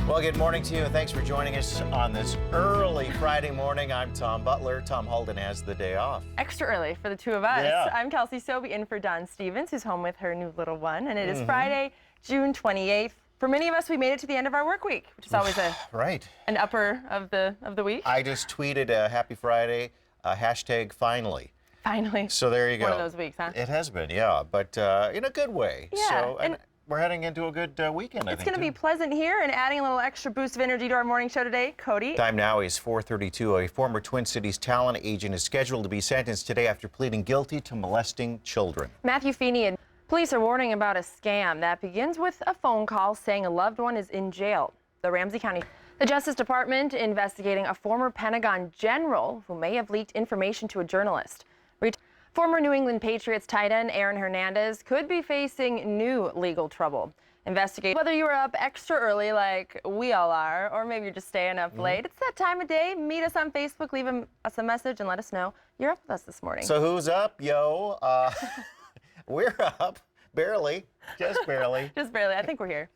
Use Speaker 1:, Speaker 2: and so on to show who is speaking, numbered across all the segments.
Speaker 1: Well, good morning to you, and thanks for joining us on this early Friday morning. I'm Tom Butler. Tom Holden has the day off.
Speaker 2: Extra early for the two of us.
Speaker 1: Yeah.
Speaker 2: I'm Kelsey Soby in for Dawn Stevens, who's home with her new little one, and it is Friday, June 28th. For many of us, we made it to the end of our work week, which is always
Speaker 1: Right.
Speaker 2: an upper of the week.
Speaker 1: I just tweeted Happy Friday, hashtag finally.
Speaker 2: Finally.
Speaker 1: So there you go.
Speaker 2: One of those weeks, huh?
Speaker 1: It has been, yeah, but in a good way.
Speaker 2: Yeah,
Speaker 1: So,
Speaker 2: and
Speaker 1: we're heading into a good weekend, I
Speaker 2: it's
Speaker 1: think.
Speaker 2: going to be pleasant here, and adding a little extra boost of energy to our morning show today, Cody.
Speaker 1: Time now is 4:32. A former Twin Cities talent agent is scheduled to be sentenced today after pleading guilty to molesting children.
Speaker 2: Matthew Feeney and police are warning about a scam that begins with a phone call saying a loved one is in jail. The Ramsey County Justice Department investigating a former Pentagon general who may have leaked information to a journalist. Former New England Patriots tight end Aaron Hernandez could be facing new legal trouble. Investigate whether you were up extra early like we all are, or maybe you're just staying up late. It's that time of day. Meet us on Facebook, leave us a message, and let us know you're up with us this morning.
Speaker 1: So who's up, yo? We're up. Barely. Just barely.
Speaker 2: Just barely. I think we're here.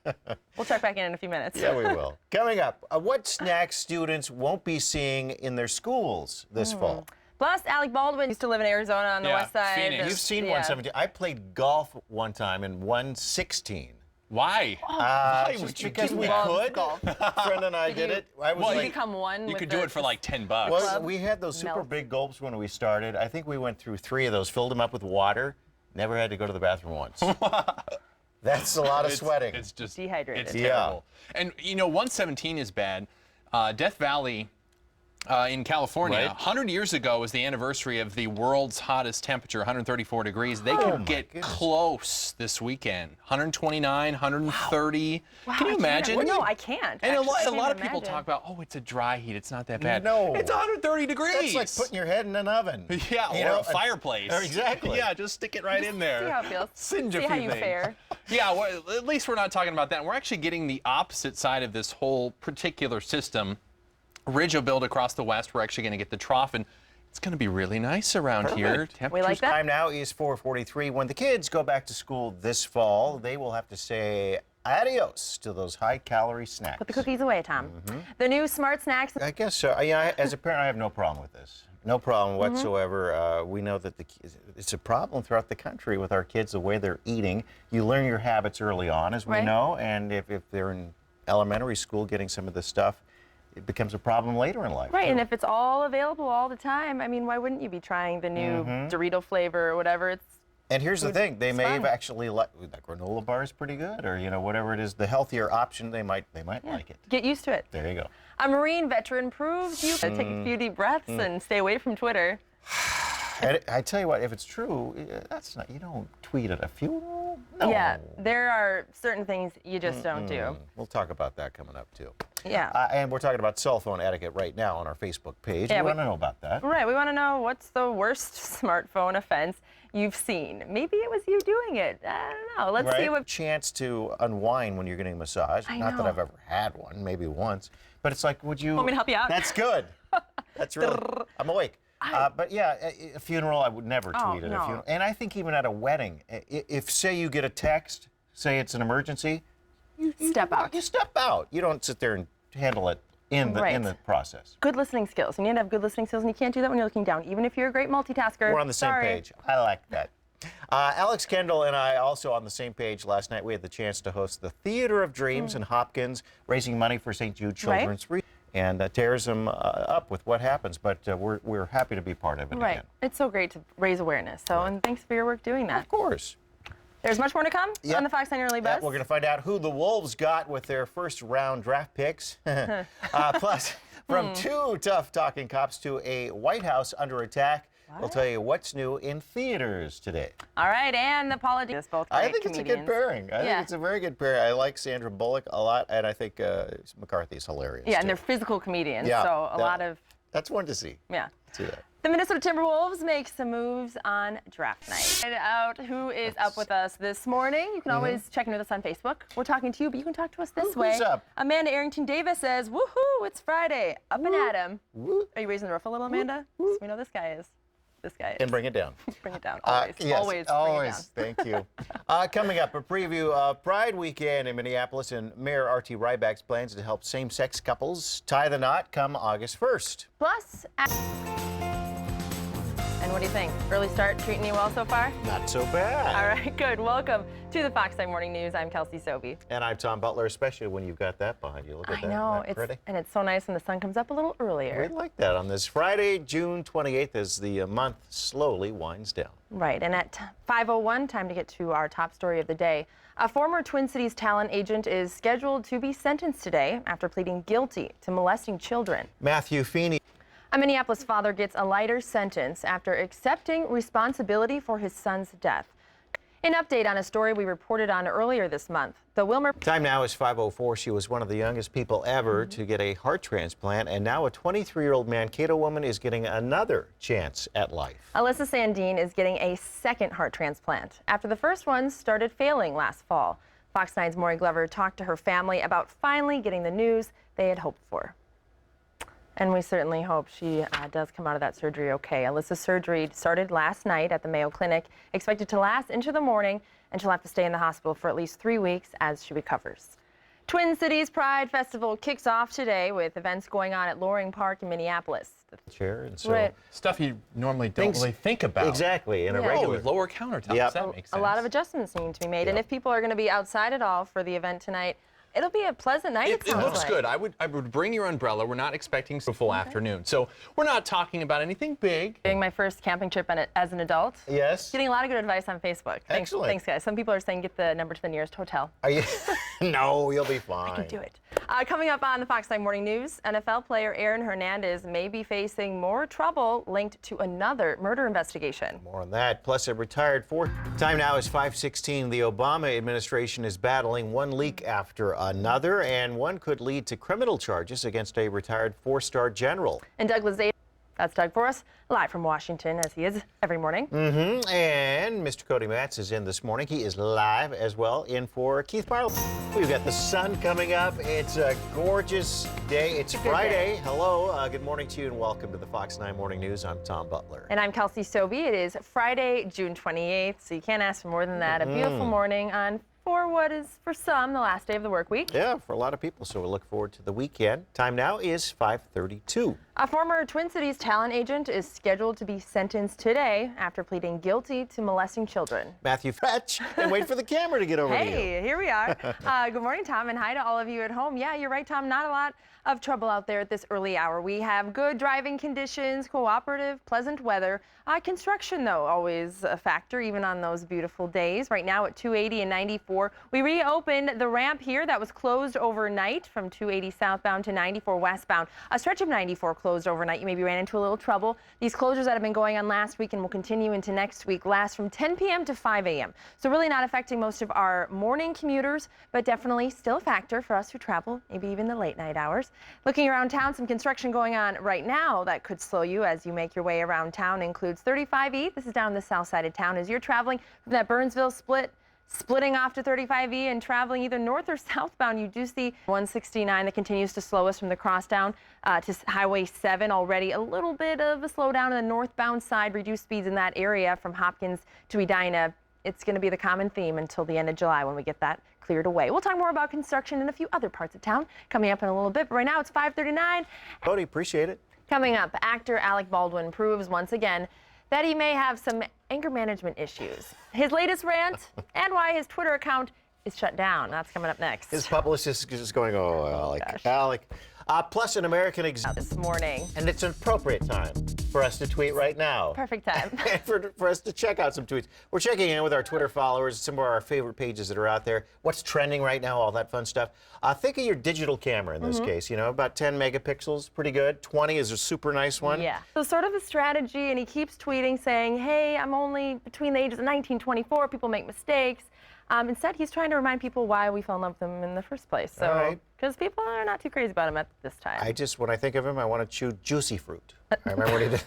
Speaker 2: We'll check back in a few minutes.
Speaker 1: Yeah, we will. Coming up, what snacks students won't be seeing in their schools this fall.
Speaker 2: Plus, Alec Baldwin used to live in Arizona on the west side.
Speaker 3: Phoenix.
Speaker 1: You've seen 117. I played golf one time in 116.
Speaker 3: Why?
Speaker 1: Why
Speaker 3: would you
Speaker 1: because
Speaker 3: do
Speaker 1: we
Speaker 3: that?
Speaker 1: could.
Speaker 2: Golf.
Speaker 1: Friend and I did it. I was
Speaker 3: Well,
Speaker 2: You
Speaker 1: like,
Speaker 2: become one.
Speaker 3: You
Speaker 2: with
Speaker 3: could
Speaker 2: the,
Speaker 3: do it for like $10.
Speaker 1: well, we had those super
Speaker 2: Melt.
Speaker 1: big gulps when we started. I think we went through 3 of those, filled them up with water, never had to go to the bathroom once. That's a lot of sweating.
Speaker 3: It's just
Speaker 2: Dehydrated.
Speaker 3: It's
Speaker 1: Yeah.
Speaker 3: terrible. And you know, 117 is bad. Death Valley in California,
Speaker 1: Right.
Speaker 3: 100 years ago was the anniversary of the world's hottest temperature, 134 degrees. They
Speaker 1: Oh,
Speaker 3: could
Speaker 1: my
Speaker 3: get
Speaker 1: goodness.
Speaker 3: close this weekend. 129, 130.
Speaker 2: Wow,
Speaker 3: Can you
Speaker 2: I can't.
Speaker 3: imagine?
Speaker 2: Well, no, I can't.
Speaker 3: And
Speaker 2: actually. I
Speaker 3: a
Speaker 2: can't
Speaker 3: lot of
Speaker 2: even
Speaker 3: people
Speaker 2: imagine.
Speaker 3: talk about, oh, it's a dry heat. It's not that bad.
Speaker 1: No.
Speaker 3: It's 130
Speaker 1: That's
Speaker 3: degrees.
Speaker 1: like putting your head in an oven.
Speaker 3: Yeah,
Speaker 1: You
Speaker 3: or
Speaker 1: know,
Speaker 3: a fireplace.
Speaker 1: Exactly.
Speaker 3: Yeah, just stick it right in there.
Speaker 2: See how it feels.
Speaker 3: Singe a
Speaker 2: See how
Speaker 3: few
Speaker 2: you
Speaker 3: things.
Speaker 2: fare.
Speaker 3: Yeah, well, at least we're not talking about that. We're actually getting the opposite side of this whole particular system. Ridge will build across the west. We're actually going to get the trough, and it's going to be really nice around here.
Speaker 1: Perfect.
Speaker 2: We like that.
Speaker 1: Time now is 4:43. When the kids go back to school this fall, they will have to say adios to those high-calorie snacks.
Speaker 2: Put the cookies away, Tom. The new smart snacks.
Speaker 1: I guess so. As a parent, I have no problem with this. No problem whatsoever. We know that it's a problem throughout the country with our kids, the way they're eating. You learn your habits early on, as we
Speaker 2: Right.
Speaker 1: know, and if they're in elementary school getting some of this stuff, it becomes a problem later in life.
Speaker 2: Right,
Speaker 1: too.
Speaker 2: and if it's all available all the time, I mean, why wouldn't you be trying the new Dorito flavor or whatever? It's
Speaker 1: And here's the thing, they may have
Speaker 2: fine.
Speaker 1: actually like the granola bar is pretty good, or whatever it is, the healthier option, they might like it.
Speaker 2: get used to it.
Speaker 1: There you go.
Speaker 2: A Marine veteran proves you can take a few deep breaths and stay away from Twitter.
Speaker 1: And I tell you what, if it's true, that's not, you don't tweet at a funeral. No.
Speaker 2: Yeah, there are certain things you just don't do.
Speaker 1: We'll talk about that coming up too.
Speaker 2: Yeah.
Speaker 1: And we're talking about cell phone etiquette right now on our Facebook page.
Speaker 2: Yeah,
Speaker 1: we
Speaker 2: we-
Speaker 1: want to know about that.
Speaker 2: Right, we want to know what's the worst smartphone offense you've seen. Maybe it was you doing it. I don't know. Let's see
Speaker 1: Right?
Speaker 2: what.
Speaker 1: Chance to unwind when you're getting a massage.
Speaker 2: I
Speaker 1: Not that
Speaker 2: know.
Speaker 1: I've ever had one, maybe once. But it's like, would you?
Speaker 2: Want me to help you out?
Speaker 1: That's good. That's really. I'm awake. But yeah, a funeral, I would never
Speaker 2: Oh,
Speaker 1: tweet at
Speaker 2: no.
Speaker 1: a funeral. And I think even at a wedding, if say you get a text, say it's an emergency, you
Speaker 2: Step out.
Speaker 1: You step out. You don't sit there and handle it in
Speaker 2: Right.
Speaker 1: the process.
Speaker 2: Good listening skills. You need to have good listening skills, and you can't do that when you're looking down, even if you're a great multitasker.
Speaker 1: We're on the same
Speaker 2: Sorry.
Speaker 1: page. I like that. Alex Kendall and I also on the same page last night. We had the chance to host the Theater of Dreams in Hopkins, raising money for St. Jude Children's Reading, and tears them up with what happens. But we're happy to be part of it
Speaker 2: Right.
Speaker 1: again.
Speaker 2: It's so great to raise awareness. So, and thanks for your work doing that.
Speaker 1: Of course.
Speaker 2: There's much more to come
Speaker 1: Yep.
Speaker 2: on the Fox 9 Early
Speaker 1: Yeah,
Speaker 2: Buzz.
Speaker 1: we're going to find out who the Wolves got with their first round draft picks. Plus, from two tough talking cops to a White House under attack, we'll tell you what's new in theaters today.
Speaker 2: All right, and the politics. Both
Speaker 1: I
Speaker 2: great
Speaker 1: think it's a good
Speaker 2: comedians.
Speaker 1: pairing. I
Speaker 2: Yeah.
Speaker 1: think it's a very good pairing. I like Sandra Bullock a lot, and I think McCarthy's hilarious.
Speaker 2: Yeah,
Speaker 1: too.
Speaker 2: and they're physical comedians,
Speaker 1: Yeah,
Speaker 2: so a
Speaker 1: that-
Speaker 2: lot of,
Speaker 1: That's one to see.
Speaker 2: yeah.
Speaker 1: See that.
Speaker 2: The Minnesota Timberwolves make some moves on draft night. Find out who is up with us this morning. You can always check in with us on Facebook. We're talking to you, but you can talk to us this way.
Speaker 1: Who's up?
Speaker 2: Amanda Arrington Davis says, woohoo, it's Friday. Up and at 'em.
Speaker 1: Woo.
Speaker 2: Are you raising the roof a little, Amanda? 'Cause we know this guy is. This guy is.
Speaker 1: And bring it down.
Speaker 2: Bring it down. Always.
Speaker 1: Yes,
Speaker 2: Always. Bring it
Speaker 1: always.
Speaker 2: down.
Speaker 1: Thank you. Coming up, a preview of Pride Weekend in Minneapolis, and Mayor R.T. Ryback's plans to help same-sex couples tie the knot come August 1st.
Speaker 2: Plus, and what do you think? Early start treating you well so far?
Speaker 1: Not so bad.
Speaker 2: All right, good. Welcome to the Fox 9 Morning News. I'm Kelsey Soby.
Speaker 1: And I'm Tom Butler, especially when you've got that behind you. Look at that.
Speaker 2: I know,
Speaker 1: Isn't that pretty?
Speaker 2: and it's so nice when the sun comes up a little earlier.
Speaker 1: We like that on this Friday, June 28th, as the month slowly winds down.
Speaker 2: Right, and at 5:01, time to get to our top story of the day. A former Twin Cities talent agent is scheduled to be sentenced today after pleading guilty to molesting children.
Speaker 1: Matthew Feeney.
Speaker 2: A Minneapolis father gets a lighter sentence after accepting responsibility for his son's death. An update on a story we reported on earlier this month. The Wilmer.
Speaker 1: Time now is 5:04. She was one of the youngest people ever to get a heart transplant, and now a 23-year-old Mankato woman is getting another chance at life.
Speaker 2: Alyssa Sandine is getting a second heart transplant after the first one started failing last fall. Fox 9's Maury Glover talked to her family about finally getting the news they had hoped for. And we certainly hope she does come out of that surgery okay. Alyssa's surgery started last night at the Mayo Clinic, expected to last into the morning, and she'll have to stay in the hospital for at least 3 weeks as she recovers. Twin Cities Pride Festival kicks off today with events going on at Loring Park in Minneapolis.
Speaker 1: Chair, and so
Speaker 2: Right.
Speaker 3: Stuff you normally don't really think about.
Speaker 1: Exactly, in a
Speaker 2: Yeah.
Speaker 1: regular.
Speaker 3: Lower countertops.
Speaker 1: Yep.
Speaker 3: That makes sense.
Speaker 2: A lot of adjustments need to be made, and
Speaker 1: Yep.
Speaker 2: if people are going to be outside at all for the event tonight, it'll be a pleasant night.
Speaker 3: It
Speaker 2: sounds
Speaker 3: looks
Speaker 2: like.
Speaker 3: good. I would bring your umbrella. We're not expecting a full afternoon. So we're not talking about anything big.
Speaker 2: Doing my first camping trip as an adult.
Speaker 1: Yes.
Speaker 2: Getting a lot of good advice on Facebook. Thanks,
Speaker 1: Excellent.
Speaker 2: Thanks, guys. Some people are saying get the number to the nearest hotel.
Speaker 1: Are you? No, you'll be fine.
Speaker 2: I can do it. Coming up on the Fox 9 Morning News, NFL player Aaron Hernandez may be facing more trouble linked to another murder investigation.
Speaker 1: More on that. Plus, a retired fourth. Time now is 5:16. The Obama administration is battling one leak after another, and one could lead to criminal charges against a retired four-star general.
Speaker 2: And Douglas Zeta, that's Doug for us, live from Washington, as he is every morning.
Speaker 1: And Mr. Cody Matz is in this morning. He is live as well, in for Keith Barlow. We've got the sun coming up. It's a gorgeous day. It's
Speaker 2: a good
Speaker 1: Friday.
Speaker 2: day.
Speaker 1: Hello. Good morning to you, and welcome to the Fox 9 Morning News. I'm Tom Butler.
Speaker 2: And I'm Kelsey Soby. It is Friday, June 28th, so you can't ask for more than that. A beautiful morning on for what is, for some, the last day of the work week.
Speaker 1: Yeah, for a lot of people, so we look forward to the weekend. Time now is 5:32.
Speaker 2: A former Twin Cities talent agent is scheduled to be sentenced today after pleading guilty to molesting children.
Speaker 1: Matthew Fetch, and wait for the camera to get over to you.
Speaker 2: Hey, here we are. Good morning, Tom, and hi to all of you at home. Yeah, you're right, Tom. Not a lot of trouble out there at this early hour. We have good driving conditions, cooperative, pleasant weather. Construction, though, always a factor, even on those beautiful days. Right now at 280 and 94, we reopened the ramp here that was closed overnight from 280 southbound to 94 westbound. A stretch of 94 closed overnight. You maybe ran into a little trouble. These closures that have been going on last week and will continue into next week last from 10 p.m. to 5 a.m. So really not affecting most of our morning commuters, but definitely still a factor for us who travel, maybe even the late night hours. Looking around town, some construction going on right now that could slow you as you make your way around town includes 35E. This is down the south side of town as you're traveling from that Burnsville splitting off to 35E and traveling either north or southbound. You do see 169 that continues to slow us from the crosstown to Highway 7. Already a little bit of a slowdown on the northbound side, reduced speeds in that area from Hopkins to Edina. It's going to be the common theme until the end of July when we get that cleared away. We'll talk more about construction in a few other parts of town coming up in a little bit, but right now it's 5:39.
Speaker 1: Cody, appreciate it.
Speaker 2: Coming up, actor Alec Baldwin proves once again that he may have some anger management issues. His latest rant and why his Twitter account is shut down. That's coming up next.
Speaker 1: His publicist is just going, oh, Alec,
Speaker 2: gosh.
Speaker 1: Alec. Plus an American
Speaker 2: This morning.
Speaker 1: and it's an appropriate time for us to tweet right now.
Speaker 2: Perfect time.
Speaker 1: And for us to check out some tweets. We're checking in with our Twitter followers, some of our favorite pages that are out there, what's trending right now, all that fun stuff. Think of your digital camera in this case, you know, about 10 megapixels, pretty good. 20 is a super nice one.
Speaker 2: Yeah. So sort of a strategy, and he keeps tweeting saying, hey, I'm only between the ages of 19 and 24. People make mistakes. Instead, he's trying to remind people why we fell in love with him in the first place. So,
Speaker 1: right.
Speaker 2: because people are not too crazy about him at this time.
Speaker 1: When I think of him, I want to chew juicy fruit. I remember what he did.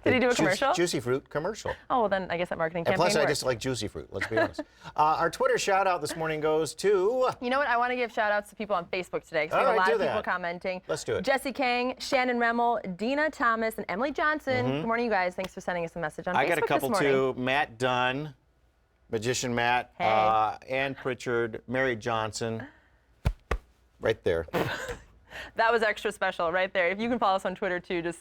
Speaker 2: Did he do a commercial?
Speaker 1: Juicy fruit commercial.
Speaker 2: Oh, well, then I guess that marketing
Speaker 1: And
Speaker 2: campaign
Speaker 1: plus, I
Speaker 2: worked.
Speaker 1: just like juicy fruit, let's be honest. Our Twitter shout out this morning goes to...
Speaker 2: You know what? I want to give shout outs to people on Facebook today because we
Speaker 1: All
Speaker 2: have a
Speaker 1: right,
Speaker 2: lot of
Speaker 1: do
Speaker 2: people
Speaker 1: that.
Speaker 2: commenting.
Speaker 1: Let's do it.
Speaker 2: Jesse Kang, Shannon Remmel, Dina Thomas, and Emily Johnson. Good morning, you guys. Thanks for sending us a message on Facebook
Speaker 1: I got a couple
Speaker 2: this morning.
Speaker 1: too. Matt Dunn, Magician Matt,
Speaker 2: Hey.
Speaker 1: Ann Pritchard, Mary Johnson. Right there.
Speaker 2: That was extra special right there. If you can follow us on Twitter too, just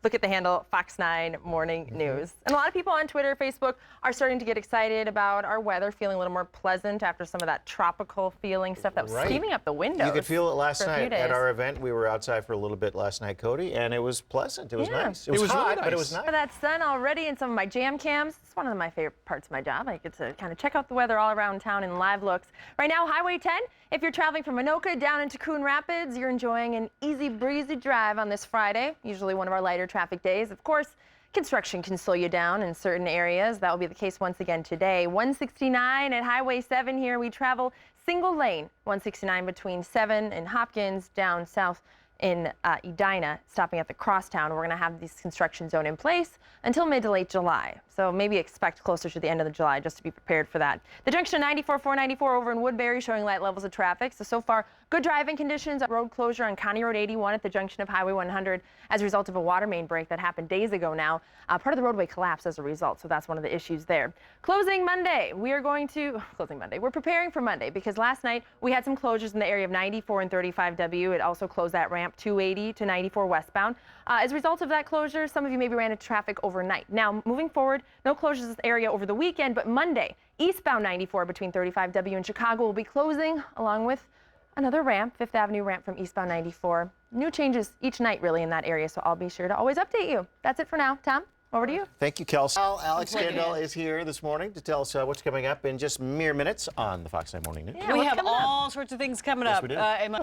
Speaker 2: look at the handle Fox 9 Morning News. And a lot of people on Twitter, Facebook are starting to get excited about our weather feeling a little more pleasant after some of that tropical feeling stuff that was
Speaker 1: Right.
Speaker 2: steaming up the windows.
Speaker 1: You could feel it last
Speaker 2: for a few
Speaker 1: night at
Speaker 2: days.
Speaker 1: our event. We were outside for a little bit last night, Cody, and it was pleasant. It was
Speaker 2: Yeah.
Speaker 1: nice. It was
Speaker 3: was really
Speaker 1: hot, but it
Speaker 3: nice.
Speaker 1: was nice.
Speaker 2: For that sun already and some of my jam cams. It's one of my favorite parts of my job. I get to kind of check out the weather all around town in live looks. Right now, Highway 10, if you're traveling from Anoka down into Coon Rapids, you're enjoying an easy breezy drive on this Friday, usually one of our lighter traffic days. Of course, construction can slow you down in certain areas. That will be the case once again today. 169 at Highway 7 here. We travel single lane, 169 between 7 and Hopkins, down south in Edina, stopping at the crosstown. We're going to have this construction zone in place until mid to late July. So maybe expect closer to the end of the July just to be prepared for that. The junction of 94, 494 over in Woodbury showing light levels of traffic. So far, good driving conditions. Road closure on County Road 81 at the junction of Highway 100 as a result of a water main break that happened days ago now. Part of the roadway collapsed as a result, so that's one of the issues there. Closing Monday, we're preparing for Monday because last night we had some closures in the area of 94 and 35W. It also closed that ramp 280 to 94 westbound. As a result of that closure, some of you maybe ran into traffic overnight. Now, moving forward, no closures in this area over the weekend, but Monday, eastbound 94 between 35W and Chicago will be closing, along with another ramp, 5th Avenue ramp from eastbound 94. New changes each night, really, in that area, so I'll be sure to always update you. That's it for now. Tom, over to you.
Speaker 1: Thank you, Kelsey. Alex Kendall is here this morning to tell us what's coming up in just mere minutes on the Fox 9 Morning News.
Speaker 2: Yeah,
Speaker 4: We
Speaker 2: what's
Speaker 4: have
Speaker 2: coming up?
Speaker 4: all sorts of things coming
Speaker 1: Yes,
Speaker 4: up.
Speaker 1: we do.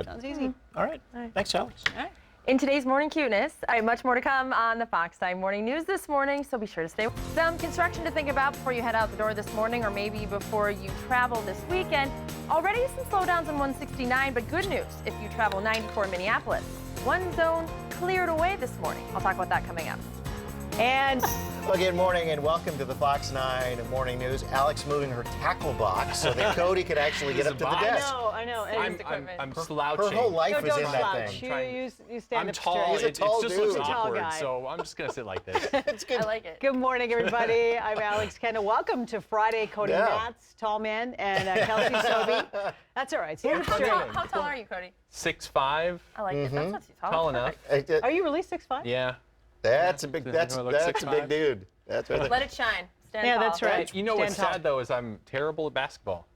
Speaker 4: Sounds easy.
Speaker 1: All right. Thanks, Alex.
Speaker 4: All right.
Speaker 2: In today's morning cuteness, I have much more to come on the Fox 9 Morning News this morning, so be sure to stay. Some construction to think about before you head out the door this morning or maybe before you travel this weekend. Already some slowdowns on 169, but good news if you travel 94 in Minneapolis. One zone cleared away this morning. I'll talk about that coming up.
Speaker 4: And
Speaker 1: Well, good morning and welcome to the Fox 9 Morning News. Alex moving her tackle box so that Cody could actually get up to the
Speaker 3: box.
Speaker 1: desk.
Speaker 4: I know. And
Speaker 3: I'm
Speaker 1: Her
Speaker 3: slouching.
Speaker 1: whole life
Speaker 4: no,
Speaker 1: is
Speaker 4: don't
Speaker 1: in that
Speaker 4: slouch.
Speaker 1: thing.
Speaker 4: You stand
Speaker 3: I'm
Speaker 4: up
Speaker 3: tall.
Speaker 4: straight.
Speaker 1: He's a tall
Speaker 3: it just
Speaker 1: dude.
Speaker 3: looks
Speaker 4: He's a tall
Speaker 3: awkward,
Speaker 4: guy.
Speaker 3: so I'm just going to sit like this.
Speaker 1: It's good.
Speaker 2: I like it.
Speaker 4: Good morning, everybody. I'm Alex Kendall. Welcome to Friday. Cody
Speaker 1: Yeah.
Speaker 4: Matz, tall man, and Kelsey Soby. That's all right. Stand up
Speaker 1: Yeah,
Speaker 4: straight.
Speaker 2: How tall are you, Cody?
Speaker 3: 6'5",
Speaker 2: I like it. That's not too tall.
Speaker 3: tall
Speaker 2: That's
Speaker 3: enough.
Speaker 2: perfect.
Speaker 4: Are you really 6'5"?
Speaker 3: Yeah.
Speaker 1: That's a big.
Speaker 3: Do
Speaker 1: That's
Speaker 3: I look
Speaker 1: a big
Speaker 3: 6'5"?
Speaker 1: dude. That's right.
Speaker 2: Let it shine. Stand
Speaker 4: Yeah,
Speaker 2: tall.
Speaker 4: that's right.
Speaker 3: You know what's
Speaker 4: Stand tall.
Speaker 3: sad, though, is I'm terrible at basketball.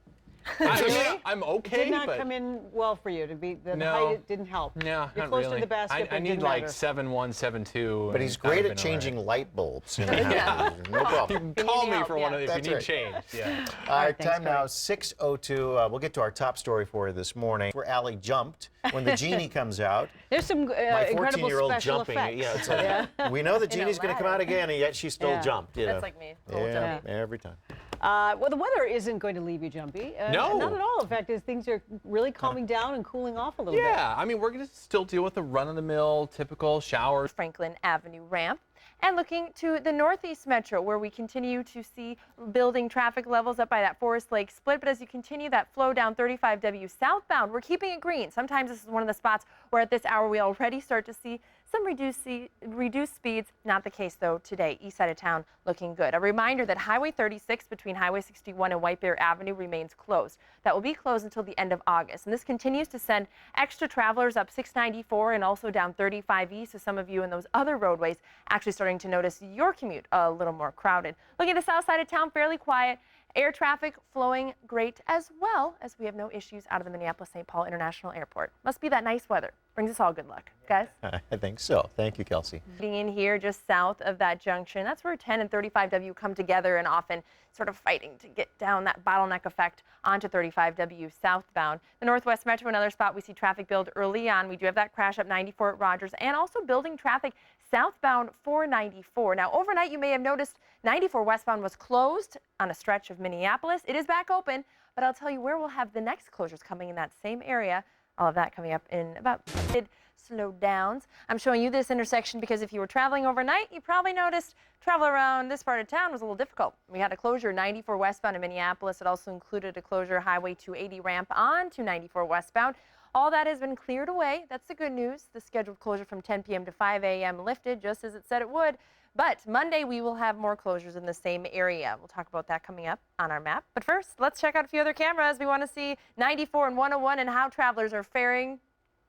Speaker 3: I mean, I'm okay,
Speaker 4: Did not
Speaker 3: but
Speaker 4: come in well for you to be the
Speaker 3: No.
Speaker 4: height. It didn't help.
Speaker 3: no,
Speaker 4: You're
Speaker 3: not
Speaker 4: close
Speaker 3: really.
Speaker 4: to the basket.
Speaker 3: I
Speaker 4: but it
Speaker 3: need
Speaker 4: didn't
Speaker 3: like
Speaker 4: matter.
Speaker 3: 7'1", 7'2".
Speaker 1: But he's
Speaker 3: and that
Speaker 1: great
Speaker 3: would've
Speaker 1: at
Speaker 3: been all right.
Speaker 1: changing light bulbs. You know?
Speaker 2: Yeah.
Speaker 1: No
Speaker 3: You
Speaker 1: problem.
Speaker 3: can call
Speaker 2: need
Speaker 3: me
Speaker 2: help,
Speaker 3: for one
Speaker 2: yeah.
Speaker 3: of if
Speaker 1: That's
Speaker 3: you need
Speaker 1: right.
Speaker 3: change. Yeah.
Speaker 1: All right,
Speaker 4: thanks,
Speaker 1: time now, 6:02. We'll get to our top story for you this morning. Where Allie jumped when the genie comes out.
Speaker 4: There's some
Speaker 1: My
Speaker 4: incredible
Speaker 1: 14-year-old
Speaker 4: special
Speaker 1: jumping.
Speaker 4: effects.
Speaker 1: Yeah, it's like, we know the genie's going to come out again, and yet she still
Speaker 4: Yeah.
Speaker 1: jumped. You know?
Speaker 2: That's like me. Little
Speaker 1: Yeah,
Speaker 2: jumpy.
Speaker 1: every time.
Speaker 4: Well, the weather isn't going to leave you jumpy.
Speaker 3: No.
Speaker 4: Not at all. In fact, as things are really calming down and cooling off a little bit.
Speaker 3: Yeah, I mean, we're going to still deal with the run-of-the-mill, typical showers.
Speaker 2: Franklin Avenue ramp. And looking to the Northeast Metro, where we continue to see building traffic levels up by that Forest Lake split. But as you continue that flow down 35W southbound, we're keeping it green. Sometimes this is one of the spots where at this hour we already start to see some reduced speeds. Not the case, though, today. East side of town looking good. A reminder that Highway 36 between Highway 61 and White Bear Avenue remains closed. That will be closed until the end of August. And this continues to send extra travelers up 694 and also down 35E. So some of you in those other roadways actually starting to notice your commute a little more crowded. Looking at the south side of town, fairly quiet. Air traffic flowing great as well as we have no issues out of the Minneapolis-St. Paul International Airport. Must be that nice weather. Brings us all good luck, guys.
Speaker 1: I think so. Thank you, Kelsey.
Speaker 2: Being in here just south of that junction, that's where 10 and 35W come together and often sort of fighting to get down that bottleneck effect onto 35W southbound. The Northwest Metro, another spot we see traffic build early on. We do have that crash up 94 at Rogers and also building traffic southbound 494. Now, overnight, you may have noticed 94 westbound was closed on a stretch of Minneapolis. It is back open, but I'll tell you where we'll have the next closures coming in that same area. All of that coming up in about slowdowns. I'm showing you this intersection because if you were traveling overnight, you probably noticed travel around this part of town was a little difficult. We had a closure 94 westbound in Minneapolis. It also included a closure Highway 280 ramp onto 94 westbound. All that has been cleared away. That's the good news. The scheduled closure from 10 p.m. to 5 a.m. lifted just as it said it would. But Monday, we will have more closures in the same area. We'll talk about that coming up on our map. But first, let's check out a few other cameras. We want to see 94 and 101 and how travelers are faring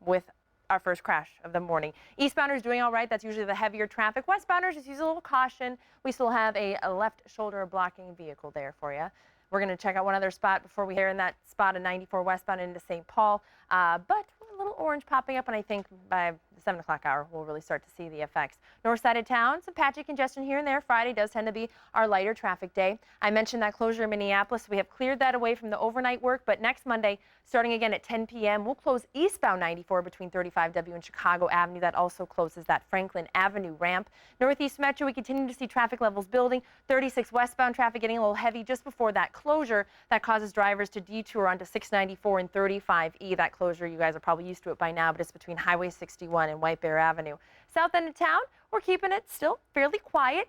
Speaker 2: with our first crash of the morning. Eastbounders doing all right. That's usually the heavier traffic. Westbounders, just use a little caution. We still have a left shoulder blocking vehicle there for you. We're going to check out one other spot before we hear in that spot of 94 westbound into St. Paul. But a little orange popping up, and I think by the 7 o'clock hour, we'll really start to see the effects. North side of town, some patchy congestion here and there. Friday does tend to be our lighter traffic day. I mentioned that closure in Minneapolis. We have cleared that away from the overnight work, but next Monday, starting again at 10 p.m., we'll close eastbound 94 between 35W and Chicago Avenue. That also closes that Franklin Avenue ramp. Northeast Metro, we continue to see traffic levels building. 36 westbound traffic getting a little heavy just before that closure. That causes drivers to detour onto 694 and 35E. That closure, you guys are probably used to it by now, but it's between Highway 61 and White Bear Avenue. South end of town, we're keeping it still fairly quiet.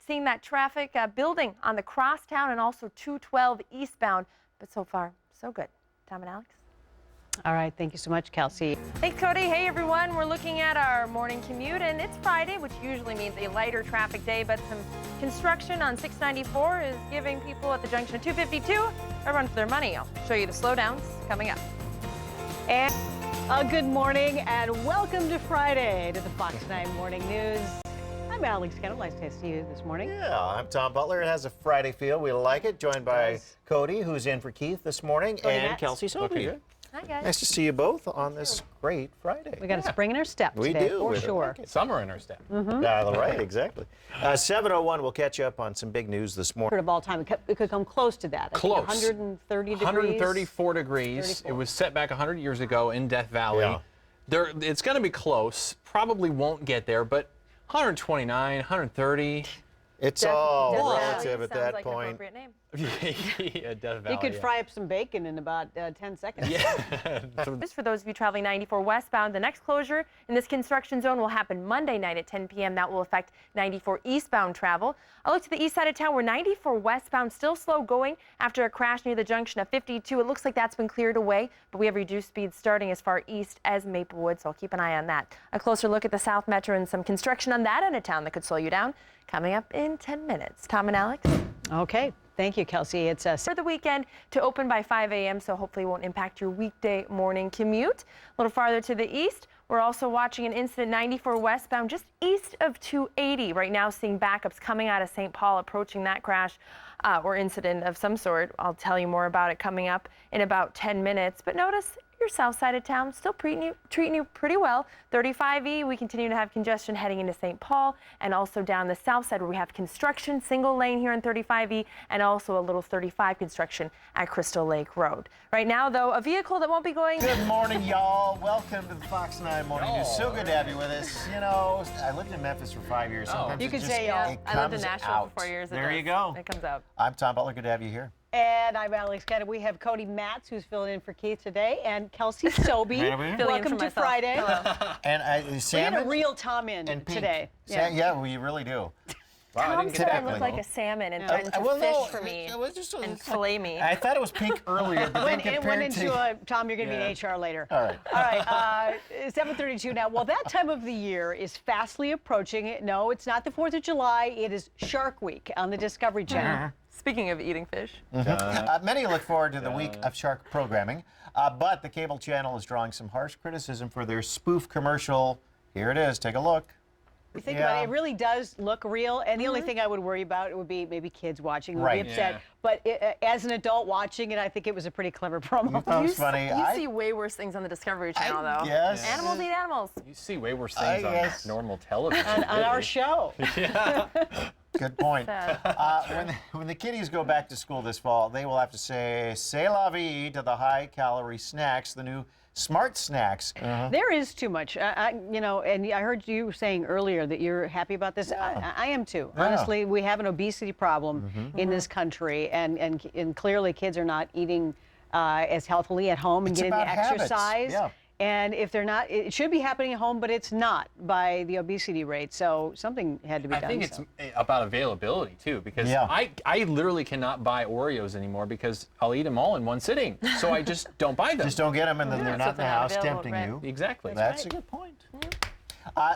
Speaker 2: Seeing that traffic building on the crosstown and also 212 eastbound, but so far, so good. Tom and Alex.
Speaker 4: All right, thank you so much, Kelsey.
Speaker 2: Thanks, Cody. Hey, everyone. We're looking at our morning commute, and it's Friday, which usually means a lighter traffic day, but some construction on 694 is giving people at the junction of 252 a run for their money. I'll show you the slowdowns coming up.
Speaker 4: And good morning and welcome to Friday to the Fox 9 Morning News. I'm Alex Kendall. Nice to see you this morning.
Speaker 1: Yeah, I'm Tom Butler. It has a Friday feel. We like it. Joined by Cody, who's in for Keith this morning, and
Speaker 4: Nats.
Speaker 1: Kelsey Soby.
Speaker 3: Okay.
Speaker 2: Hi, guys.
Speaker 1: Nice to see you both on this great Friday.
Speaker 4: We got a spring in our step
Speaker 1: We
Speaker 4: today,
Speaker 1: do.
Speaker 4: for
Speaker 1: We
Speaker 4: sure.
Speaker 1: like it.
Speaker 3: Summer in our step.
Speaker 1: Yeah, right, exactly. 7:01, we'll catch you up on some big news this morning.
Speaker 4: Of all time, it could come close to that. I think
Speaker 3: Close.
Speaker 4: 130 degrees.
Speaker 3: 134 degrees.
Speaker 4: 34.
Speaker 3: It was set back 100 years ago in Death Valley.
Speaker 1: Yeah.
Speaker 3: It's going to be close. Probably won't get there, but 129, 130.
Speaker 1: It's all
Speaker 4: Definitely.
Speaker 1: relative at
Speaker 2: Sounds
Speaker 1: that
Speaker 2: like an
Speaker 1: point.
Speaker 2: appropriate name.
Speaker 3: Yeah, Death Valley.
Speaker 4: You could
Speaker 3: yeah.
Speaker 4: fry up some bacon in about 10 seconds.
Speaker 3: Yeah.
Speaker 2: Just for those of you traveling 94 westbound, the next closure in this construction zone will happen Monday night at 10 p.m. That will affect 94 eastbound travel. I look to the east side of town where 94 westbound still slow going after a crash near the junction of 52. It looks like that's been cleared away, but we have reduced speeds starting as far east as Maplewood, so I'll keep an eye on that. A closer look at the South Metro and some construction on that end of town that could slow you down coming up in 10 minutes. Tom and Alex.
Speaker 4: Okay, thank you, Kelsey. It's
Speaker 2: For the weekend to open by 5 a.m., so hopefully it won't impact your weekday morning commute. A little farther to the east, we're also watching an incident 94 westbound just east of 280. Right now seeing backups coming out of St. Paul approaching that crash or incident of some sort. I'll tell you more about it coming up in about 10 minutes. But notice your south side of town still treating you pretty well. 35E, we continue to have congestion heading into St. Paul and also down the south side where we have construction, single lane here on 35E and also a little 35 construction at Crystal Lake Road. Right now, though, a vehicle that won't be going.
Speaker 1: Good morning, y'all. Welcome to the Fox 9 Morning News. So good to have you with us. You know, I lived in Memphis for 5 years. Sometimes
Speaker 4: You
Speaker 1: it
Speaker 4: could
Speaker 1: just,
Speaker 4: say,
Speaker 1: it
Speaker 2: I lived in
Speaker 1: comes
Speaker 2: Nashville
Speaker 1: out.
Speaker 2: for 4 years.
Speaker 1: There you go.
Speaker 2: It comes out.
Speaker 1: I'm Tom Butler. Good to have you here.
Speaker 4: And I'm Alex Kendall. We have Cody Matz, who's filling in for Keith today, and Kelsey Soby.
Speaker 1: Right over here.
Speaker 2: Filling in
Speaker 4: Welcome
Speaker 2: for
Speaker 4: to
Speaker 2: myself.
Speaker 4: Friday.
Speaker 2: Hello.
Speaker 1: And
Speaker 4: We had
Speaker 1: salmon
Speaker 4: a real Tom in
Speaker 1: and pink.
Speaker 4: today.
Speaker 1: Yeah, we really do.
Speaker 3: Wow, I
Speaker 2: Tom
Speaker 3: didn't
Speaker 2: said
Speaker 3: get
Speaker 2: I
Speaker 3: that
Speaker 2: look
Speaker 3: one.
Speaker 2: like a salmon and threatened to
Speaker 1: well,
Speaker 2: fish
Speaker 1: no,
Speaker 2: for me
Speaker 1: it was just
Speaker 2: and fillet me.
Speaker 1: I thought it was pink earlier, but then
Speaker 4: It went
Speaker 1: compared
Speaker 4: into
Speaker 1: to...
Speaker 4: Tom, you're going to be in HR later.
Speaker 1: All right.
Speaker 4: All right, 7:32 now. Well, that time of the year is fastly approaching. No, it's not the 4th of July. It is Shark Week on the Discovery Channel.
Speaker 2: Speaking of eating fish.
Speaker 1: Many look forward to the week of shark programming, but the cable channel is drawing some harsh criticism for their spoof commercial. Here it is. Take a look.
Speaker 4: You think
Speaker 1: Yeah.
Speaker 4: about it, it really does look real. And the only thing I would worry about would be maybe kids watching who would
Speaker 1: Right.
Speaker 4: be upset.
Speaker 3: Yeah.
Speaker 4: But as an adult watching it, I think it was a pretty clever promo.
Speaker 1: That was funny.
Speaker 2: You see way worse things on the Discovery Channel, though.
Speaker 1: Yes.
Speaker 2: Animals eat animals.
Speaker 3: You see way worse things on
Speaker 1: guess.
Speaker 3: normal television.
Speaker 4: on our
Speaker 3: really.
Speaker 4: show.
Speaker 1: Good point.
Speaker 2: Sad.
Speaker 1: When the kiddies go back to school this fall, they will have to say "C'est la vie" to the high-calorie snacks, the new Smart Snacks.
Speaker 4: There is too much, you know, and I heard you saying earlier that you're happy about this. I am too.
Speaker 1: Yeah.
Speaker 4: Honestly, we have an obesity problem in this country, and clearly kids are not eating as healthily at home and
Speaker 1: It's
Speaker 4: getting the
Speaker 1: about habits.
Speaker 4: exercise.
Speaker 1: Yeah.
Speaker 4: And if they're not, it should be happening at home, but it's not by the obesity rate. So something had to be done.
Speaker 3: I think it's about availability too, because I literally cannot buy Oreos anymore because I'll eat them all in one sitting. So I just don't buy them.
Speaker 1: Just don't get them, and then they're not in the house tempting you.
Speaker 3: Exactly.
Speaker 1: That's a good point.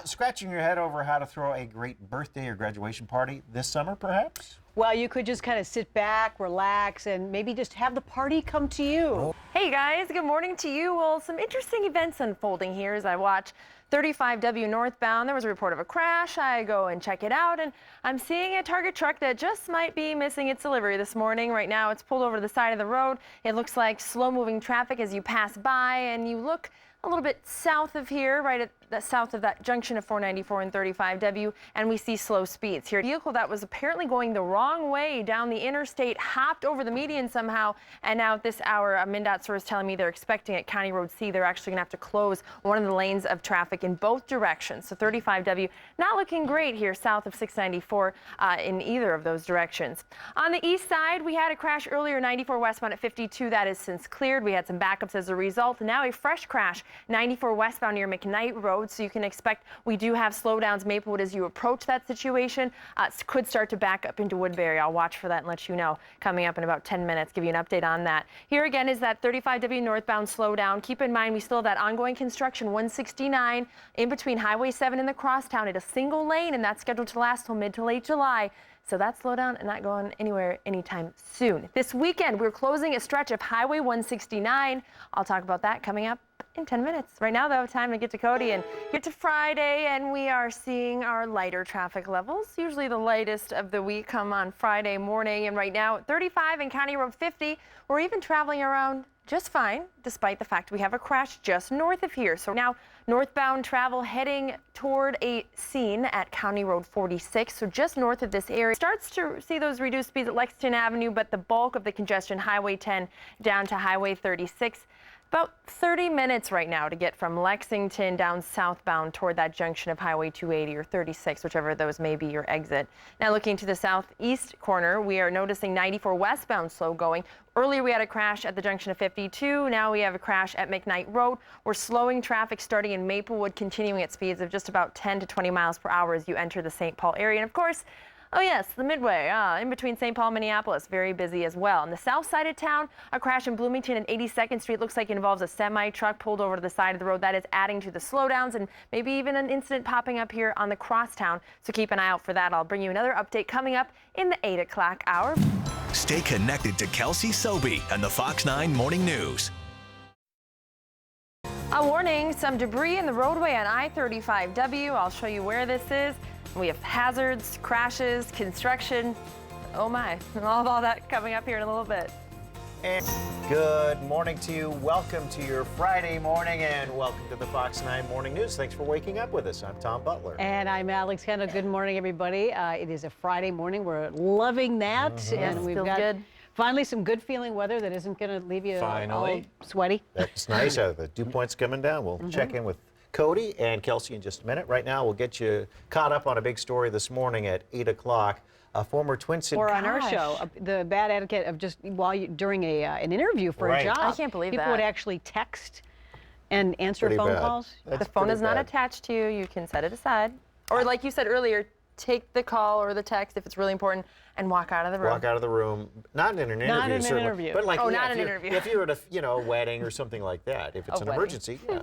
Speaker 1: Scratching your head over how to throw a great birthday or graduation party this summer, perhaps?
Speaker 4: Well, you could just kind of sit back, relax, and maybe just have the party come to you.
Speaker 2: Hey guys, good morning to you. Well, some interesting events unfolding here as I watch 35W northbound. There was a report of a crash. I go and check it out, and I'm seeing a Target truck that just might be missing its delivery this morning. Right now, it's pulled over to the side of the road. It looks like slow-moving traffic as you pass by, and you look a little bit south of here, right at the south of that junction of 494 and 35W, and we see slow speeds here. A vehicle that was apparently going the wrong way down the interstate hopped over the median somehow, and now at this hour, a MnDOT source telling me they're expecting at County Road C, they're actually going to have to close one of the lanes of traffic in both directions. So 35W not looking great here south of 694 in either of those directions. On the east side, we had a crash earlier, 94 westbound at 52. That is since cleared. We had some backups as a result. Now a fresh crash, 94 westbound near McKnight Road. So you can expect we do have slowdowns Maplewood as you approach that situation. Could start to back up into Woodbury. I'll watch for that and let you know coming up in about 10 minutes, give you an update on that. Here again is that 35W northbound slowdown. Keep in mind we still have that ongoing construction 169 in between Highway 7 and the crosstown at a single lane, and that's scheduled to last till mid to late July. So that slowdown and not going anywhere anytime soon. This weekend, we're closing a stretch of Highway 169. I'll talk about that coming up in 10 minutes. Right now, though, time to get to Cody and get to Friday, and we are seeing our lighter traffic levels. Usually the lightest of the week come on Friday morning, and right now, 35 and County Road 50, we're even traveling around just fine, despite the fact we have a crash just north of here. So now northbound travel heading toward a scene at County Road 46, so just north of this area. Starts to see those reduced speeds at Lexington Avenue, but the bulk of the congestion, Highway 10 down to Highway 36. About 30 minutes right now to get from Lexington down southbound toward that junction of Highway 280 or 36, whichever of those may be your exit. Now looking to the southeast corner, we are noticing 94 westbound slow going. Earlier we had a crash at the junction of 52. Now we have a crash at McKnight Road. We're slowing traffic starting in Maplewood, continuing at speeds of just about 10 to 20 miles per hour as you enter the St. Paul area. And of course, oh yes, the Midway, in between St. Paul and Minneapolis, very busy as well. On the south side of town, a crash in Bloomington and 82nd Street looks like it involves a semi-truck pulled over to the side of the road. That is adding to the slowdowns and maybe even an incident popping up here on the crosstown. So keep an eye out for that. I'll bring you another update coming up in the 8 o'clock hour.
Speaker 5: Stay connected to Kelsey Soby and the Fox 9 Morning News.
Speaker 2: A warning, some debris in the roadway on I-35W. I'll show you where this is. We have hazards, crashes, construction. Oh my, all that coming up here in a little bit.
Speaker 1: And good morning to you. Welcome to your Friday morning, and welcome to the Fox 9 Morning News. Thanks for waking up with us. I'm Tom Butler.
Speaker 4: And I'm Alex Kendall. Good morning, everybody. It is a Friday morning. We're loving that. And we've got
Speaker 2: good.
Speaker 4: Finally some good feeling weather that isn't going to leave you all sweaty.
Speaker 1: That's nice. The dew point's coming down. We'll check in with Cody and Kelsey in just a minute. Right now, we'll get you caught up on a big story this morning at 8 o'clock. A former Twin Cities...
Speaker 4: Or on our show, the bad etiquette of just during an interview for a job.
Speaker 2: I can't believe
Speaker 4: People would actually text and answer
Speaker 1: Pretty
Speaker 4: phone
Speaker 1: bad.
Speaker 4: calls.
Speaker 2: The phone is not attached to you. You can set it aside. Or like you said earlier, take the call or the text if it's really important and walk out of the room.
Speaker 1: Walk out of the room. Not in an interview,
Speaker 4: Not in an
Speaker 1: certainly.
Speaker 4: interview.
Speaker 1: But like,
Speaker 2: not an interview.
Speaker 1: If you were at a wedding or something like that, if it's an
Speaker 2: wedding.
Speaker 1: emergency, yeah.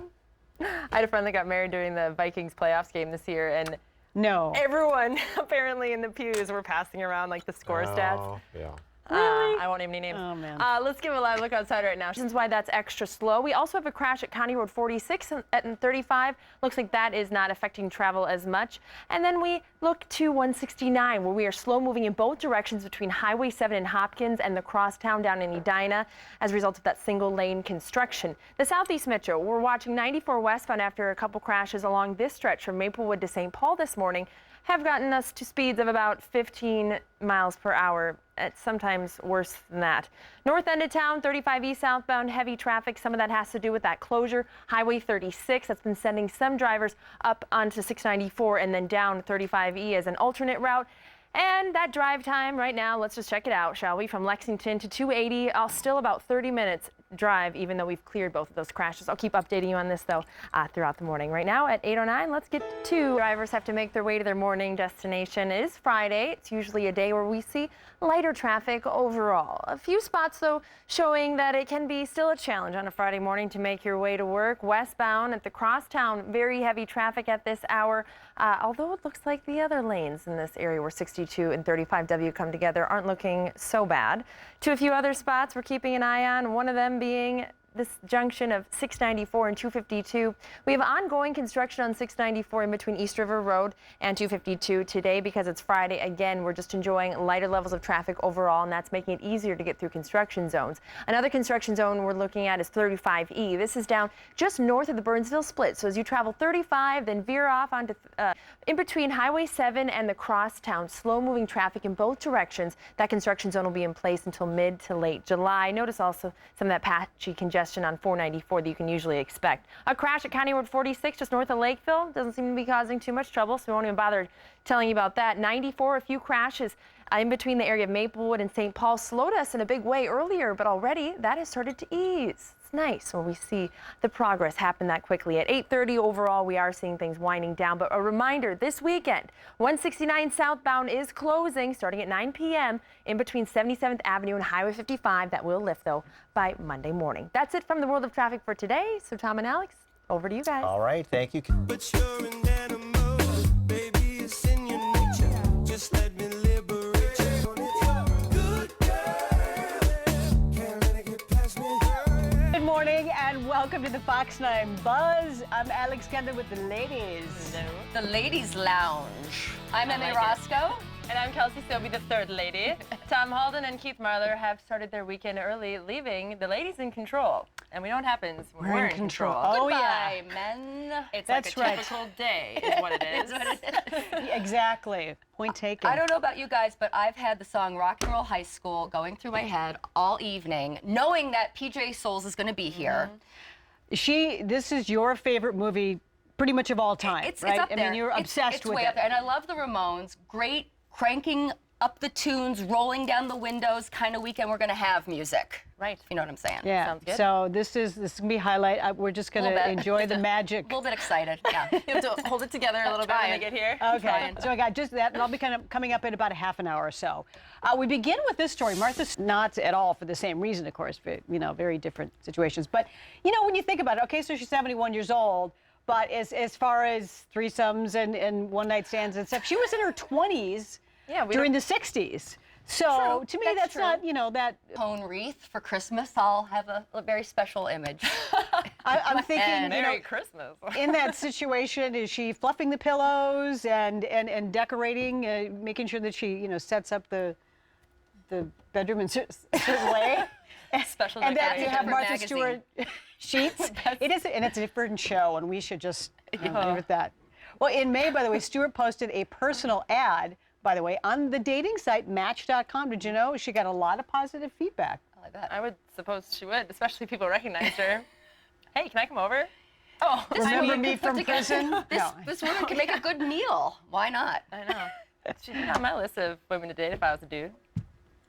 Speaker 2: I had a friend that got married during the Vikings playoffs game this year, and
Speaker 4: No.
Speaker 2: everyone apparently in the pews were passing around like the score stats.
Speaker 1: Oh, yeah.
Speaker 2: I won't name any names.
Speaker 4: Oh, man.
Speaker 2: Let's give a live look outside right now. Reasons why that's extra slow. We also have a crash at County Road 46 and 35. Looks like that is not affecting travel as much. And then we look to 169, where we are slow moving in both directions between Highway 7 and Hopkins and the crosstown down in Edina as a result of that single lane construction. The Southeast Metro, we're watching 94 westbound after a couple crashes along this stretch from Maplewood to St. Paul this morning have gotten us to speeds of about 15 miles per hour. It's sometimes worse than that. North end of town, 35 east southbound, heavy traffic. Some of that has to do with that closure. Highway 36, that's been sending some drivers up onto 694 and then down 35E as an alternate route. And that drive time right now, let's just check it out, shall we? From Lexington to 280, still about 30 minutes drive, even though we've cleared both of those crashes. I'll keep updating you on this, though, throughout the morning. Right now at 8:09, let's get to drivers have to make their way to their morning destination. It is Friday. It's usually a day where we see lighter traffic overall. A few spots, though, showing that it can be still a challenge on a Friday morning to make your way to work. Westbound at the crosstown, very heavy traffic at this hour, although it looks like the other lanes in this area where 62 and 35W come together aren't looking so bad. To a few other spots we're keeping an eye on, one of them being this junction of 694 and 252. We have ongoing construction on 694 in between East River Road and 252 today because it's Friday. Again, we're just enjoying lighter levels of traffic overall, and that's making it easier to get through construction zones. Another construction zone we're looking at is 35E. This is down just north of the Burnsville split. So as you travel 35, then veer off onto in between Highway 7 and the crosstown, slow-moving traffic in both directions. That construction zone will be in place until mid to late July. Notice also some of that patchy congestion on 494 that you can usually expect. A crash at County Road 46 just north of Lakeville doesn't seem to be causing too much trouble, so we won't even bother telling you about that. 94, a few crashes in between the area of Maplewood and St. Paul slowed us in a big way earlier, but already that has started to ease. It's nice when we see the progress happen that quickly. At 8:30 overall, we are seeing things winding down, but a reminder, this weekend, 169 southbound is closing starting at 9 p.m. in between 77th Avenue and Highway 55. That will lift, though, by Monday morning. That's it from the world of traffic for today. So Tom and Alex, over to you guys.
Speaker 1: All right, thank you.
Speaker 6: But you're an animal, baby, it's in your nature. Just let me liberate you. Good girl, can't let it get past me.
Speaker 4: Good morning and welcome to the Fox 9 Buzz. I'm Alex Kendall with the ladies.
Speaker 7: The Ladies Lounge. I'm Emmy Roscoe.
Speaker 2: And I'm Kelsey Soby, the third lady. Tom Halden and Keith Marler have started their weekend early, leaving the ladies in control. And we know what happens when we're in control.
Speaker 4: Oh,
Speaker 7: Goodbye, men.
Speaker 2: It's
Speaker 4: That's
Speaker 2: like a
Speaker 4: right.
Speaker 2: typical day is what it is.
Speaker 4: Exactly. Point taken.
Speaker 7: I don't know about you guys, but I've had the song Rock and Roll High School going through my head all evening, knowing that PJ Souls is going to be here.
Speaker 4: This is your favorite movie pretty much of all time,
Speaker 7: It's
Speaker 4: right?
Speaker 7: up there.
Speaker 4: I mean, you're obsessed
Speaker 7: it's
Speaker 4: with
Speaker 7: way
Speaker 4: it.
Speaker 7: up there. And I love the Ramones. Great cranking up the tunes, rolling down the windows kind of weekend we're going to have music.
Speaker 2: Right.
Speaker 7: You know what I'm saying?
Speaker 4: Yeah.
Speaker 2: Sounds good.
Speaker 4: So this is going to be a highlight. We're just going
Speaker 7: Little
Speaker 4: to
Speaker 7: bit.
Speaker 4: enjoy the magic.
Speaker 7: A little bit excited, yeah.
Speaker 2: You have to hold it together a little bit when they get here.
Speaker 4: Okay, so I got just that, and I'll be kind of coming up in about a half an hour or so. We begin with this story. Martha's not at all for the same reason, of course, but, you know, very different situations. But, you know, when you think about it, okay, so she's 71 years old, but as far as threesomes and one-night stands and stuff, she was in her 20s during the 60s. So
Speaker 7: True,
Speaker 4: to me,
Speaker 7: that's
Speaker 4: that's
Speaker 7: true.
Speaker 4: not, you know, that.
Speaker 7: Cone wreath for Christmas, I'll have a very special image.
Speaker 4: I'm thinking, you know,
Speaker 2: Merry Christmas.
Speaker 4: in that situation, is she fluffing the pillows and decorating, making sure that she, you know, sets up the bedroom in a certain way?
Speaker 2: Special
Speaker 4: And that you
Speaker 2: decoration.
Speaker 4: have
Speaker 7: for
Speaker 4: Martha
Speaker 7: magazine.
Speaker 4: Stewart sheets. It is, and it's a different show, and we should just leave it at that. Well, in May, by the way, Stewart posted a personal ad, by the way, on the dating site Match.com. Did you know she got a lot of positive feedback?
Speaker 7: I bet.
Speaker 2: I would suppose she would, especially if people recognized her. Hey, can I come over? Oh,
Speaker 4: Remember me from prison?
Speaker 7: This woman can make a good meal. Why not?
Speaker 2: I know. She's on my list of women to date if I was a dude.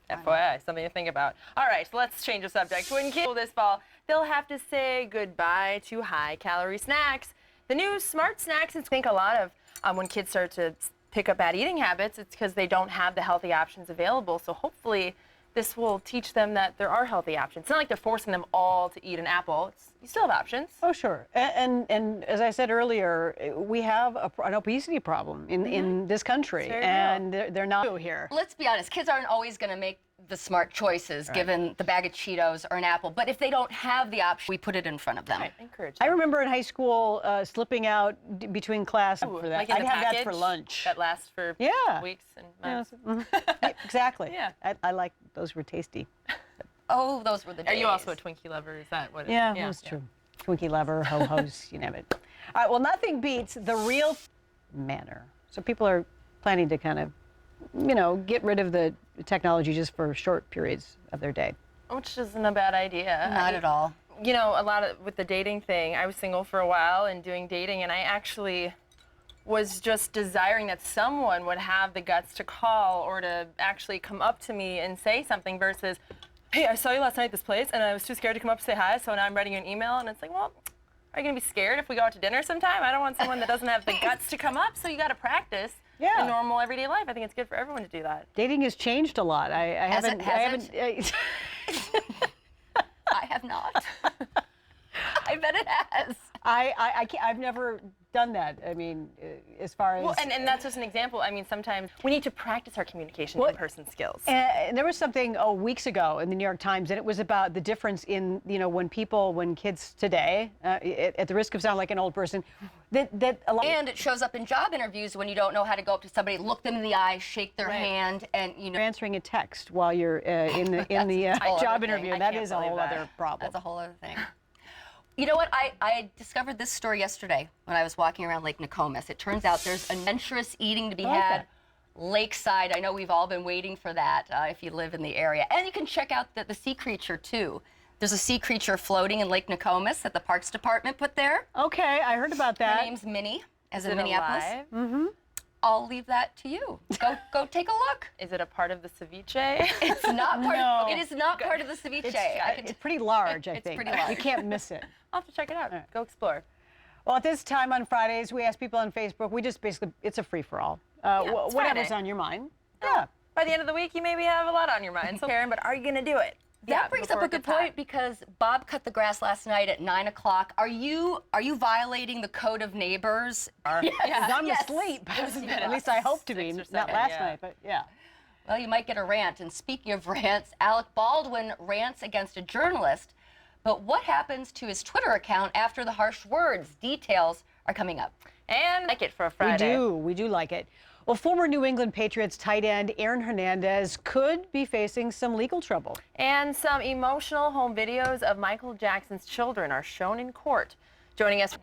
Speaker 2: FYI, something to think about. All right, so let's change the subject. When kids this fall, they'll have to say goodbye to high-calorie snacks. The new smart snacks, I think a lot of when kids start to pick up bad eating habits, it's because they don't have the healthy options available. So hopefully this will teach them that there are healthy options. It's not like they're forcing them all to eat an apple. You still have options.
Speaker 4: Oh, sure. And as I said earlier, we have an obesity problem in this country,
Speaker 2: Very
Speaker 4: and they're not here.
Speaker 7: Let's be honest, kids aren't always going to make the smart choices given the bag of Cheetos or an apple. But if they don't have the option, we put it in front of them.
Speaker 2: Right, encourage
Speaker 4: I
Speaker 2: them.
Speaker 4: remember in high school slipping out between class for that.
Speaker 2: Like in
Speaker 4: I'd
Speaker 2: the
Speaker 4: have that
Speaker 2: package
Speaker 4: for lunch.
Speaker 2: that lasts for
Speaker 4: Yeah.
Speaker 2: weeks and
Speaker 4: Yeah,
Speaker 2: months.
Speaker 4: yeah, exactly.
Speaker 2: Yeah.
Speaker 4: I like those were tasty.
Speaker 7: Oh, those were the days.
Speaker 2: Are you also a Twinkie lover? Is that what it is?
Speaker 4: Yeah, that's true. Twinkie lover, ho-hos, you name it. All right, well, nothing beats the real manner. So people are planning to kind of, you know, get rid of the technology just for short periods of their day.
Speaker 2: Which isn't a bad idea.
Speaker 7: Not at all.
Speaker 2: You know, a lot of with the dating thing, I was single for a while and doing dating, and I actually was just desiring that someone would have the guts to call or to actually come up to me and say something versus, hey, I saw you last night at this place, and I was too scared to come up to say hi, so now I'm writing you an email, and it's like, well, are you going to be scared if we go out to dinner sometime? I don't want someone that doesn't have the guts to come up, so you got to practice in normal everyday life. I think it's good for everyone to do that.
Speaker 4: Dating has changed a lot. I haven't.
Speaker 7: I have not. I bet it has.
Speaker 4: I've never done that. I mean, as far as
Speaker 2: Well, and that's just an example. I mean, sometimes we need to practice our communication in-person skills.
Speaker 4: And there was something weeks ago in the New York Times, and it was about the difference in when kids today, at the risk of sounding like an old person, that a lot.
Speaker 7: And it shows up in job interviews when you don't know how to go up to somebody, look them in the eye, shake their hand, and
Speaker 4: You're answering a text while you're in the
Speaker 7: whole
Speaker 4: job
Speaker 7: other thing.
Speaker 4: interview.
Speaker 7: I
Speaker 4: That
Speaker 7: can't
Speaker 4: is a
Speaker 7: believe
Speaker 4: whole
Speaker 7: that.
Speaker 4: other problem.
Speaker 7: That's a whole other thing. You know what? I discovered this story yesterday when I was walking around Lake Nokomis. It turns out there's adventurous eating to be had lakeside. I know we've all been waiting for that if you live in the area. And you can check out the sea creature, too. There's a sea creature floating in Lake Nokomis that the Parks Department put there.
Speaker 4: Okay, I heard about
Speaker 7: Her
Speaker 4: that.
Speaker 7: name's Minnie, as
Speaker 2: Is
Speaker 7: in
Speaker 2: it
Speaker 7: Minneapolis.
Speaker 2: alive?
Speaker 4: Mm-hmm.
Speaker 7: I'll leave that to you. Go take a look.
Speaker 2: Is it a part of the ceviche?
Speaker 7: It's not part.
Speaker 4: No.
Speaker 7: It is not part of the ceviche.
Speaker 4: It's pretty large, I
Speaker 7: It's
Speaker 4: think.
Speaker 7: pretty large.
Speaker 4: You can't miss it.
Speaker 2: I'll have to check it out. Go explore.
Speaker 4: Well, at this time on Fridays, we ask people on Facebook. We just basically, it's a free-for-all.
Speaker 2: it's
Speaker 4: Whatever's
Speaker 2: Friday.
Speaker 4: on your mind. Yeah.
Speaker 2: By the end of the week, you maybe have a lot on your mind, so Karen, but are you going to do it?
Speaker 7: That brings up a good point because Bob cut the grass last night at 9 o'clock. Are you violating the code of neighbors?
Speaker 4: Because I'm
Speaker 7: Yes.
Speaker 4: asleep.
Speaker 7: Yes.
Speaker 4: At least I hope to be.
Speaker 2: 6 or
Speaker 4: Not
Speaker 2: 7,
Speaker 4: last
Speaker 2: yeah.
Speaker 4: night, but yeah.
Speaker 7: Well, you might get a rant. And speaking of rants, Alec Baldwin rants against a journalist. But what happens to his Twitter account after the harsh words? Details are coming up.
Speaker 2: And like it for a Friday.
Speaker 4: We do like it. Well, former New England Patriots tight end Aaron Hernandez could be facing some legal trouble.
Speaker 2: And some emotional home videos of Michael Jackson's children are shown in court. Joining us,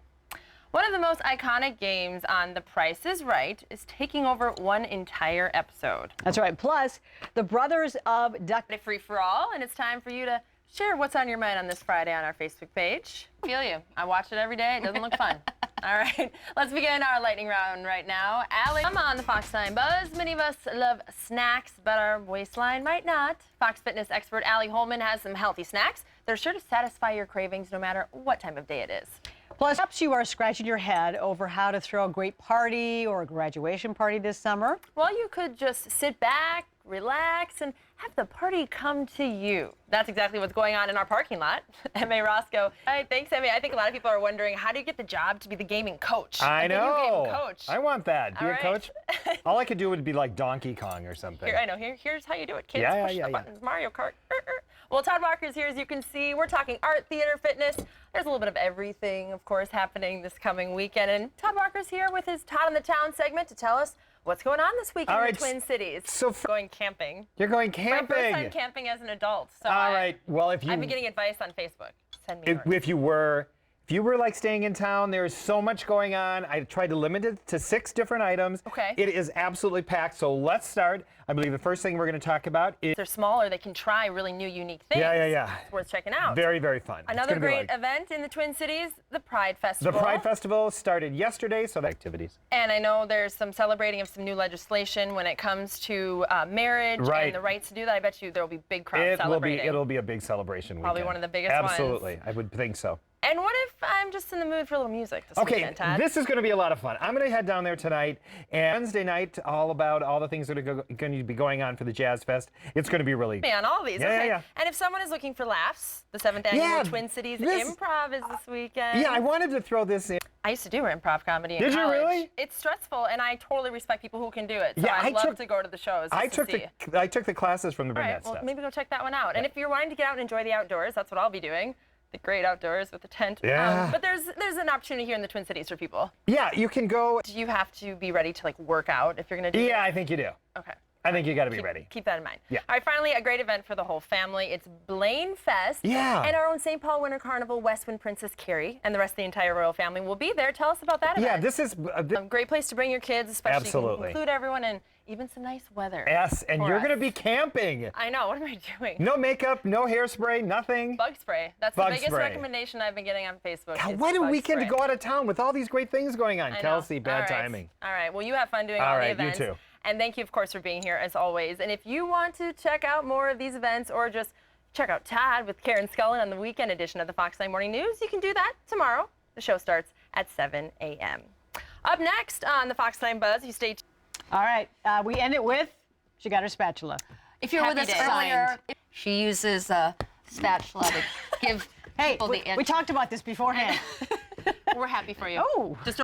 Speaker 2: one of the most iconic games on The Price is Right is taking over one entire episode.
Speaker 4: That's right. Plus, the brothers of Duck.
Speaker 2: A free-for-all, and it's time for you to share what's on your mind on this Friday on our Facebook page. I feel you. I watch it every day. It doesn't look fun. All right, let's begin our lightning round right now. Allie, I'm on the Fox 9 Buzz. Many of us love snacks, but our waistline might not. Fox Fitness expert Allie Holman has some healthy snacks. They're sure to satisfy your cravings no matter what time of day it is.
Speaker 4: Plus, perhaps you are scratching your head over how to throw a great party or a graduation party this summer.
Speaker 2: Well, you could just sit back, relax, and have the party come to you. That's exactly what's going on in our parking lot. M.A. Roscoe. Hi, thanks, M.A. I think a lot of people are wondering, how do you get the job to be the gaming coach?
Speaker 8: I
Speaker 2: The new gaming
Speaker 8: know.
Speaker 2: coach.
Speaker 8: I want that. Be
Speaker 2: All
Speaker 8: a
Speaker 2: right.
Speaker 8: coach. All I could do would be like Donkey Kong or something.
Speaker 2: Here, I know. Here's how you do it, kids.
Speaker 8: Yeah,
Speaker 2: Push
Speaker 8: yeah,
Speaker 2: the
Speaker 8: yeah.
Speaker 2: buttons. Mario Kart. Well, Todd Walker's here, as you can see. We're talking art, theater, fitness. There's a little bit of everything, of course, happening this coming weekend. And Todd Walker's here with his Todd in the Town segment to tell us what's going on this weekend
Speaker 8: All
Speaker 2: in
Speaker 8: right,
Speaker 2: the Twin Cities.
Speaker 8: so
Speaker 2: going camping.
Speaker 8: You're going
Speaker 2: My first time
Speaker 8: camping.
Speaker 2: camping as an adult. So
Speaker 8: All right. Well, if
Speaker 2: I've been getting advice on Facebook. Send me yours.
Speaker 8: if you were like staying in town, there's so much going on. I tried to limit it to 6 different items.
Speaker 2: Okay.
Speaker 8: It is absolutely packed. So let's start. I believe the first thing we're going to talk about is
Speaker 2: They're smaller. They can try really new, unique things.
Speaker 8: Yeah.
Speaker 2: It's worth checking out.
Speaker 8: very, very fun. It's
Speaker 2: Another
Speaker 8: gonna be
Speaker 2: great
Speaker 8: like-
Speaker 2: event in the Twin Cities, the Pride
Speaker 8: The
Speaker 2: Festival.
Speaker 8: Pride Festival started yesterday, so the activities.
Speaker 2: And I know there's some celebrating of some new legislation when it comes to marriage
Speaker 8: Right.
Speaker 2: and the rights to do that. I bet you there will be big crowds celebrating.
Speaker 8: It'll be a big celebration
Speaker 2: Probably
Speaker 8: weekend.
Speaker 2: one of the biggest ones.
Speaker 8: Absolutely. I would think so.
Speaker 2: And what if I'm just in the mood for a little music this
Speaker 8: Okay,
Speaker 2: weekend, Todd?
Speaker 8: this is going to be a lot of fun. I'm going to head down there tonight, and Wednesday night, all about all the things that are going to be going on for the Jazz Fest. It's going to be really.
Speaker 2: Man, all these.
Speaker 8: Yeah,
Speaker 2: okay.
Speaker 8: yeah.
Speaker 2: And if someone is looking for laughs, the 7th annual
Speaker 8: Yeah,
Speaker 2: Twin Cities
Speaker 8: this-
Speaker 2: Improv is this weekend.
Speaker 8: Yeah, I wanted to throw this in.
Speaker 2: I used to do improv comedy in
Speaker 8: Did you
Speaker 2: college.
Speaker 8: really?
Speaker 2: It's stressful, and I totally respect people who can do it. So
Speaker 8: Yeah,
Speaker 2: I'd
Speaker 8: I
Speaker 2: love
Speaker 8: took-
Speaker 2: to go to the shows just
Speaker 8: I
Speaker 2: to
Speaker 8: took
Speaker 2: see.
Speaker 8: I took the classes from the
Speaker 2: All
Speaker 8: Burnett
Speaker 2: right, well,
Speaker 8: stuff.
Speaker 2: maybe go check that one out. And if you're wanting to get out and enjoy the outdoors, that's what I'll be doing. The great outdoors with the tent.
Speaker 8: Yeah.
Speaker 2: But there's an opportunity here in the Twin Cities for people.
Speaker 8: Yeah, you can go.
Speaker 2: Do you have to be ready to like work out if you're going to do
Speaker 8: Yeah,
Speaker 2: this?
Speaker 8: I think you do.
Speaker 2: Okay.
Speaker 8: I think you got to be ready.
Speaker 2: Keep that in mind.
Speaker 8: Yeah.
Speaker 2: All right, finally, a great event for the whole family. It's Blaine Fest.
Speaker 8: Yeah.
Speaker 2: And our own St. Paul Winter Carnival, Westwind Princess Carrie, and the rest of the entire royal family will be there. Tell us about that
Speaker 8: Yeah,
Speaker 2: event.
Speaker 8: this is.
Speaker 2: Great place to bring your kids, especially you
Speaker 8: Absolutely.
Speaker 2: can include everyone, and even some nice weather.
Speaker 8: Yes, and
Speaker 2: for
Speaker 8: you're
Speaker 2: us.
Speaker 8: going to be camping.
Speaker 2: I know. What am I doing?
Speaker 8: No makeup, no hairspray, nothing.
Speaker 2: Bug spray. That's
Speaker 8: Bug
Speaker 2: the biggest
Speaker 8: spray.
Speaker 2: recommendation I've been getting on Facebook.
Speaker 8: God,
Speaker 2: is
Speaker 8: what a
Speaker 2: bug
Speaker 8: weekend
Speaker 2: spray.
Speaker 8: to go out of town with all these great things going on.
Speaker 2: I know.
Speaker 8: Kelsey, bad
Speaker 2: All right.
Speaker 8: timing.
Speaker 2: All right. Well, you have fun doing
Speaker 8: All
Speaker 2: all
Speaker 8: right,
Speaker 2: the
Speaker 8: you
Speaker 2: events.
Speaker 8: too.
Speaker 2: And thank you, of course, for being here as always. And if you want to check out more of these events or just Check out Todd with Karen Scullen on the weekend edition of the Fox 9 Morning News. You can do that tomorrow. The show starts at 7 a.m. Up next on the Fox 9 Buzz, you stay tuned.
Speaker 4: All right, we end it with, she got her spatula.
Speaker 7: If you're with us
Speaker 2: Happy day.
Speaker 7: earlier, she uses a spatula to give
Speaker 4: Hey,
Speaker 7: people the
Speaker 4: we talked about this beforehand.
Speaker 2: We're happy for you.
Speaker 4: Oh.
Speaker 2: Just